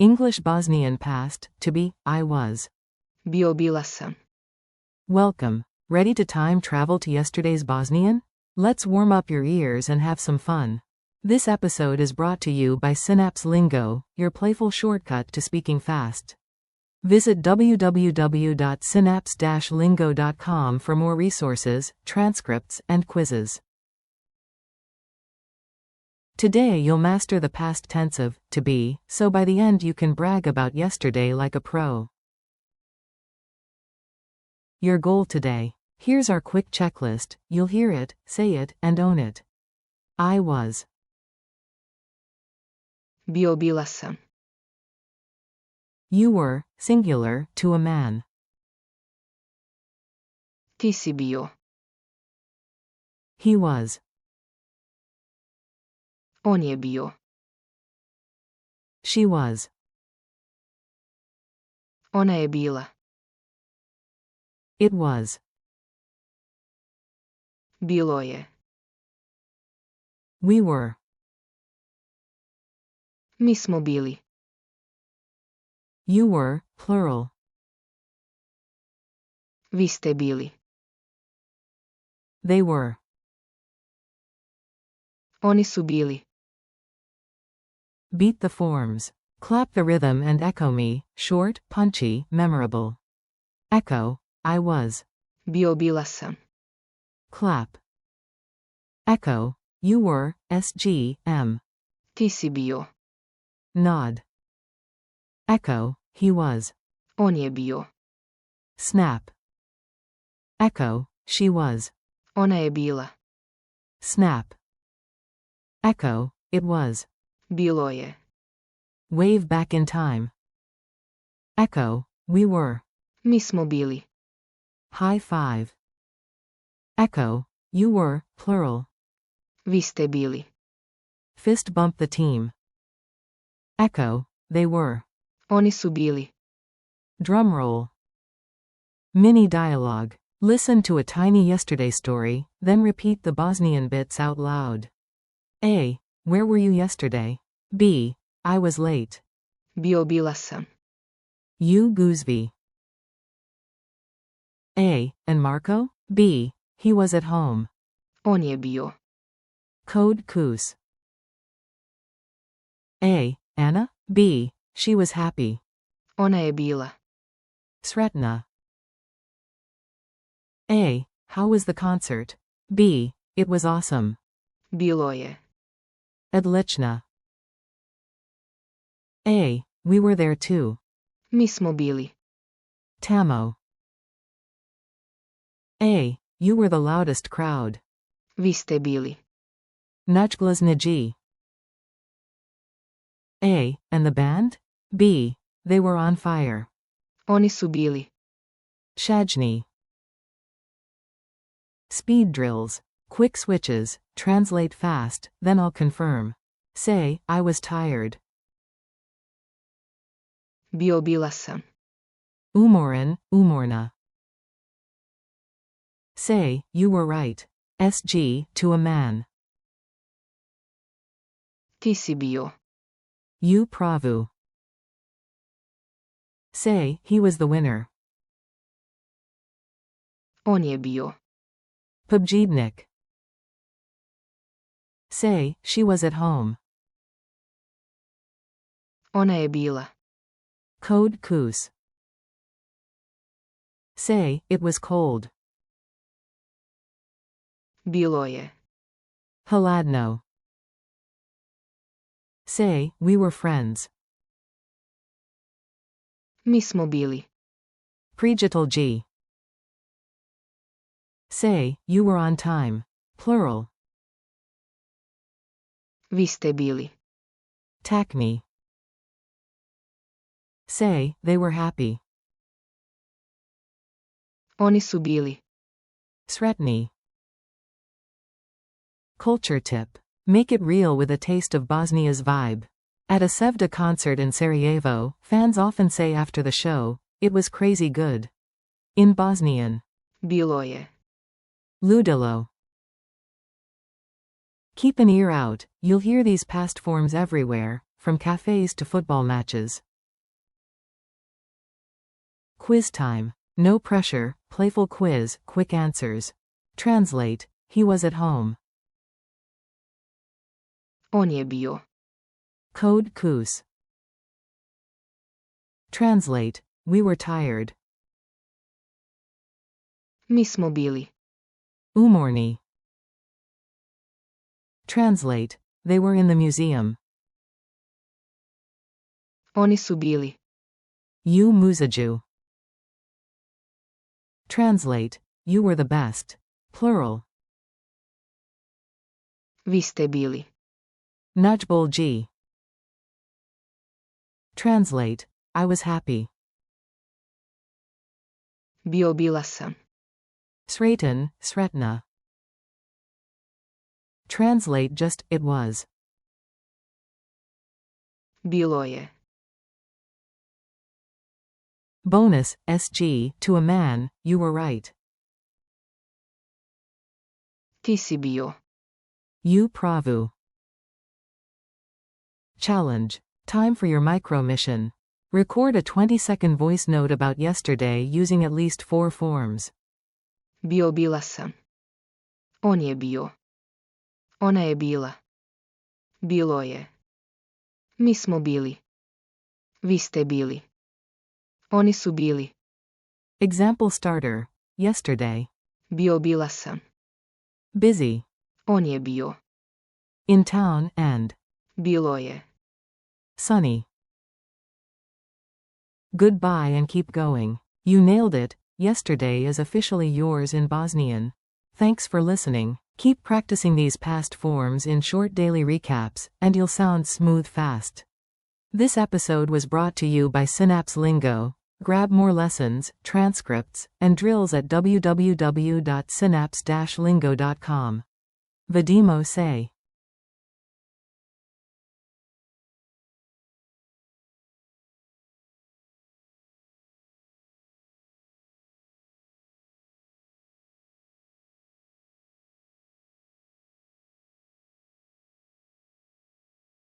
English Bosnian past, to be, I was. Bila sam. Welcome. Ready to time travel to yesterday's Bosnian? Let's warm up your ears and have some fun. This episode is brought to you by Synapse Lingo, your playful shortcut to speaking fast. Visit www.synapse-lingo.com for more resources, transcripts, and quizzes. Today you'll master the past tense of to be, so by the end you can brag about yesterday like a pro. Your goal today. Here's our quick checklist. You'll hear it, say it, and own it. I was. Bila sam. You were, singular, to a man. Ti si bio. He was. On je bio. She was. Ona je bila. It was. Bilo je. We were. Mi smo bili. You were, plural. Vi ste bili. They were. Oni su bili. Beat the forms. Clap the rhythm and echo me, short, punchy, memorable. Echo, I was. Bila sam. Clap. Echo, you were, SGM. Ti si bio. Nod. Echo, he was. On je bio. Snap. Echo, she was. Ona je bila. Snap. Echo, it was. Bilo je. Wave back in time. Echo, we were. Mi smo bili. High five. Echo, you were, plural. Vi ste bili. Fist bump the team. Echo, they were. Oni su bili. Drum roll. Mini dialogue. Listen to a tiny yesterday story, then repeat the Bosnian bits out loud. A. Where were you yesterday? B. I was late. Bila sam. You Guzvi. A. And Marco? B. He was at home. On je bio. Code Kus. A. Anna? B. She was happy. Ona je bila. Sretna. A. How was the concert? B. It was awesome. Bilo je. Odlično. A. We were there too. Mi smo bili. Tamo. A. You were the loudest crowd. Vi ste bili. Najglasniji. A. And the band? B. They were on fire. Oni su bili. Shajni. Speed drills. Quick switches. Translate fast, then I'll confirm. Say, I was tired. Bila sam. Umoran, umorna. Say, you were right. SG, to a man. Ti si bio. You pravu. Say, he was the winner. On je bio. Pobjednik. Say, she was at home. Ona je bila. Code Kus. Say, it was cold. Bilo je. Hladno. Say, we were friends. Mi smo bili. Prijatalji. Say, you were on time. Plural. Vi ste bili. Takmi. Say, they were happy. Oni su bili. Sretni. Culture tip. Make it real with a taste of Bosnia's vibe. At a Ch.7 concert in Sarajevo, fans often say after the show, it was crazy good. In Bosnian. Bilo je. Ludilo. Keep an ear out, you'll hear these past forms everywhere, from cafes to football matches. Quiz time. No pressure, playful quiz, quick answers. Translate. He was at home. On je bio. Code Kus. Translate. We were tired. Mi smo bili. Umorni. Translate. They were in the museum. Oni su bili. You muzaju. Translate. You were the best. Plural. Vi ste bili. Najbolji. Translate. I was happy. Bila sam. Sratan, Sretna. Translate just, it was. Bilo je. Bonus, SG, to a man, you were right. Ti si bio. You pravu. Challenge. Time for your micro mission. Record a 20-second voice note about yesterday using at least 4 forms. Bila sam. On je bio. Ona je bila. Bilo je. Mi smo bili. Vi ste bili. Oni su bili. Example starter. Yesterday. Bila sam. Busy. On je bio. In town and. Bilo je. Sunny. Goodbye and keep going. You nailed it. Yesterday is officially yours in Bosnian. Thanks for listening. Keep practicing these past forms in short daily recaps, and you'll sound smooth fast. This episode was brought to you by Synapse Lingo. Grab more lessons, transcripts, and drills at www.synapse-lingo.com. Vedimo se.